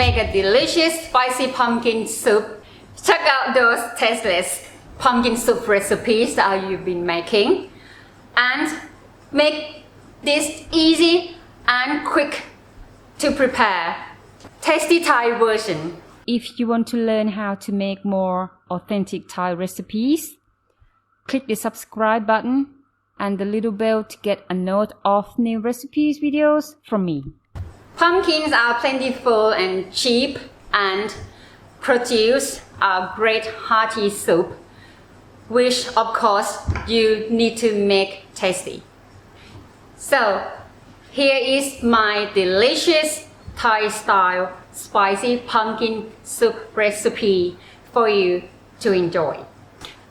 make a delicious spicy pumpkin soup. Check out those tasteless pumpkin soup recipes that you've been making and make this easy and quick to prepare. Tasty Thai version. If you want to learn how to make more authentic Thai recipes, click the subscribe button and the little bell to get a note of new recipes videos from me. Pumpkins are plentiful and cheap and produce a great hearty soup, which of course you need to make tasty. So here is my delicious Thai style spicy pumpkin soup recipe for you to enjoy.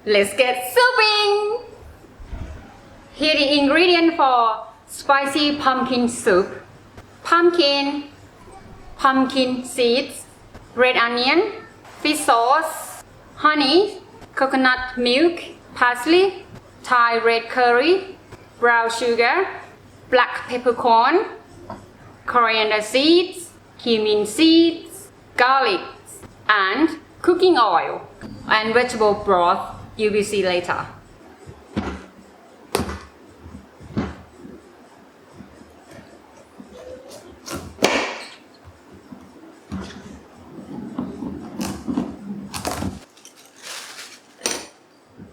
Let's get souping! Here are the ingredients for spicy pumpkin soup: pumpkin, pumpkin seeds, red onion, fish sauce, honey, coconut milk, parsley, Thai red curry, brown sugar, black peppercorn, coriander seeds, cumin seeds, garlic, and cooking oil and vegetable broth you will see later.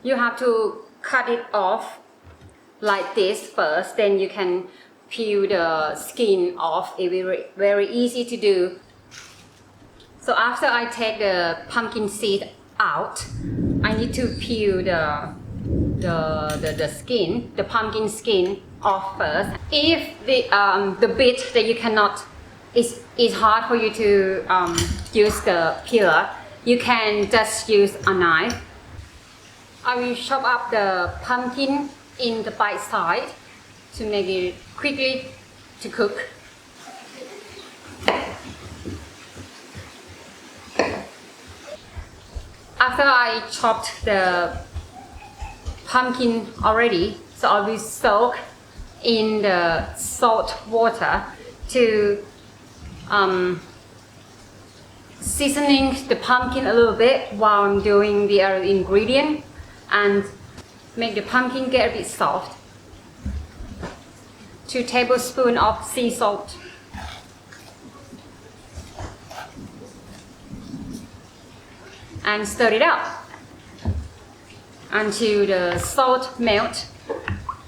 You have to cut it off like this first, then you can peel the skin off. It will be very easy to do. So after I take the pumpkin seed out, I need to peel the skin, the pumpkin skin off first. If the bit that you cannot, is hard for you to use the peeler, you can just use a knife. I will chop up the pumpkin in the bite size to make it quickly to cook. After I chopped the pumpkin already, so I will soak in the salt water to seasoning the pumpkin a little bit while I'm doing the other ingredient and make the pumpkin get a bit soft. 2 tablespoons of sea salt. And stir it up until the salt melts.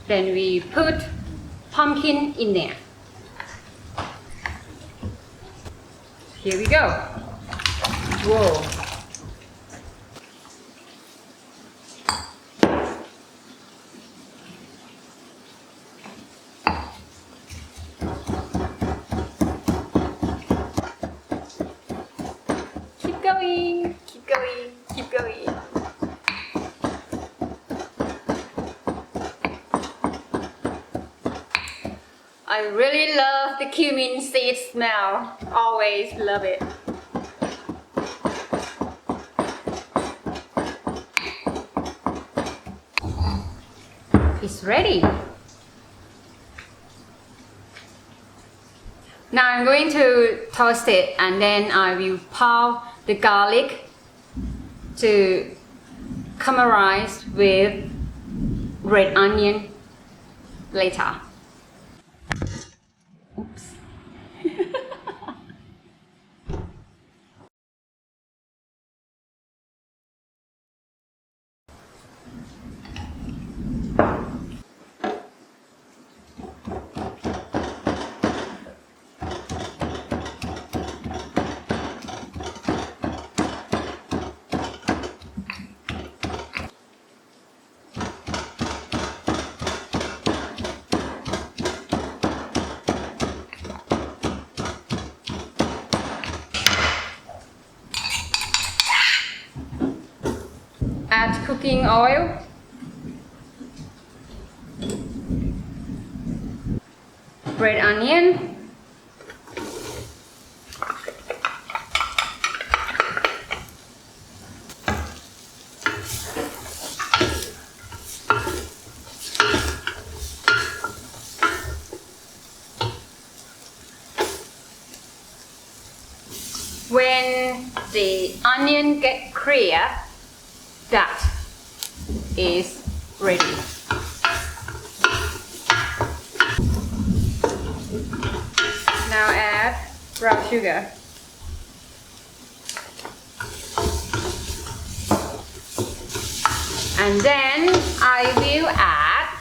Then we put pumpkin in there. Here we go. Whoa. Keep going, keep going, keep going. I really love the cumin seed smell. Always love it. It's ready. Now I'm going to toast it and then I will pile the garlic to caramelize with red onion later. Oops. Add cooking oil, red onion, When the onion get clear, that is ready. Now add brown sugar. And then I will add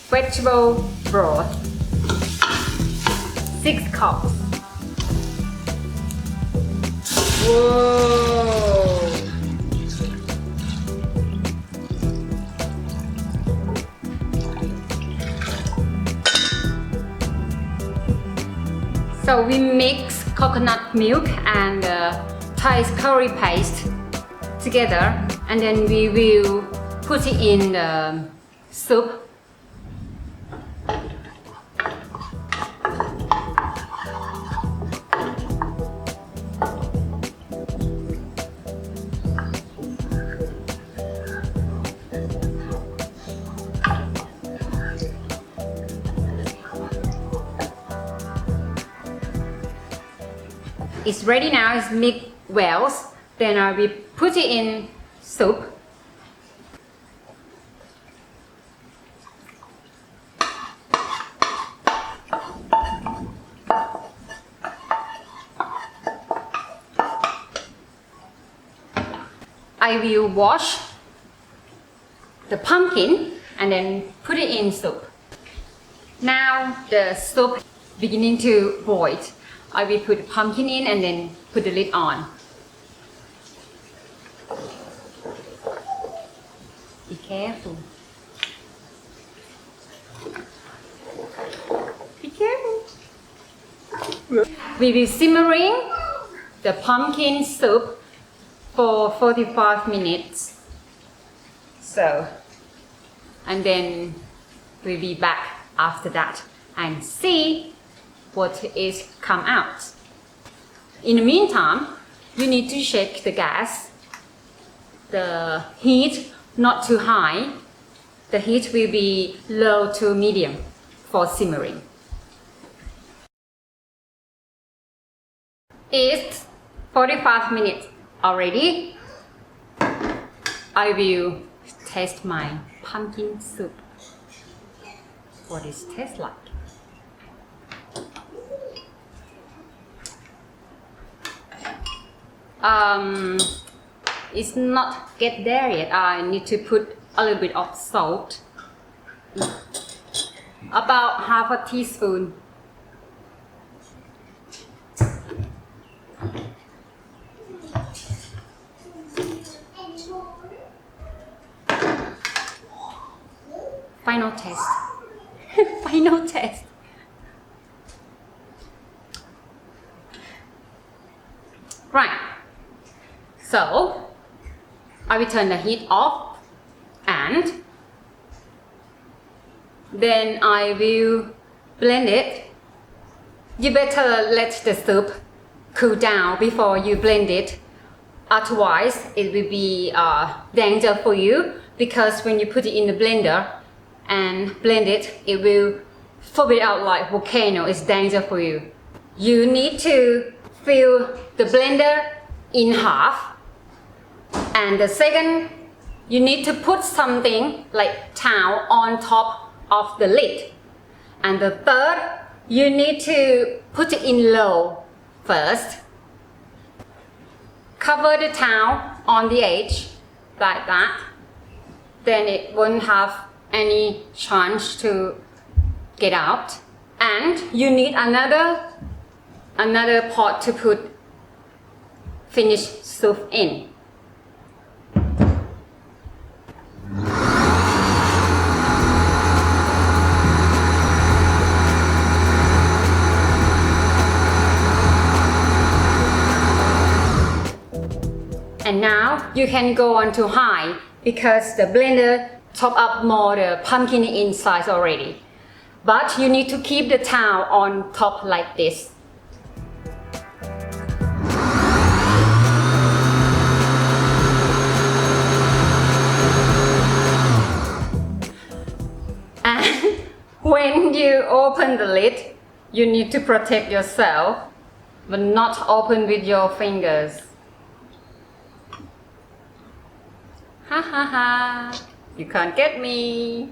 vegetable broth, 6 cups. Whoa! So we mix coconut milk and Thai curry paste together, and then we will put it in the soup. It's ready now, it's mixed well. Then I will put it in soup. I will wash the pumpkin and then put it in soup. Now the soup beginning to boil. I will put the pumpkin in and then put the lid on. Be careful. Be careful. We will simmering the pumpkin soup for 45 minutes. So, and then we'll be back after that and see what is come out. In the meantime, you need to check the gas. The heat not too high. The heat will be low to medium for simmering. It's 45 minutes already. I will taste my pumpkin soup. What it tastes like. It's not get there yet. I need to put a little bit of salt. About half a teaspoon. Final taste. Final taste. Right. So, I will turn the heat off and then I will blend it. You better let the soup cool down before you blend it. Otherwise, it will be danger for you, because when you put it in the blender and blend it, it will foam it out like volcano. It's danger for you. You need to fill the blender in half. And the second, you need to put something like towel on top of the lid. And the third, you need to put it in low first. Cover the towel on the edge like that. Then it won't have any chance to get out. And you need another pot to put finished soup in. And now you can go on to high because the blender top up more the pumpkin inside already. But you need to keep the towel on top like this. And when you open the lid, you need to protect yourself but not open with your fingers. Ha ha ha, you can't get me.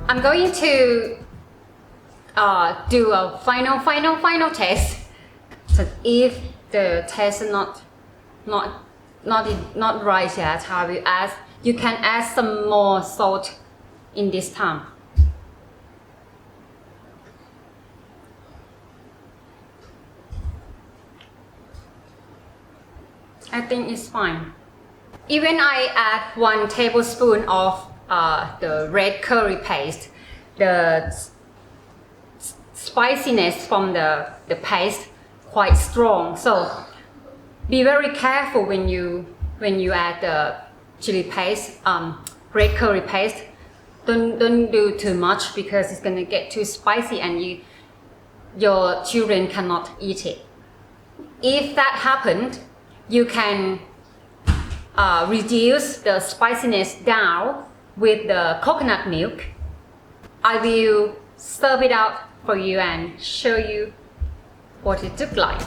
I'm going to do a final test. So if the test is not right yet, I will add. You can add some more salt in this time. I think it's fine. Even I add 1 tablespoon of the red curry paste, the spiciness from the paste quite strong. So be very careful when you add the chili paste, red curry paste. Don't do too much because it's gonna get too spicy and your children cannot eat it. If that happened, you can reduce the spiciness down with the coconut milk. I will serve it out for you and show you what it looks like.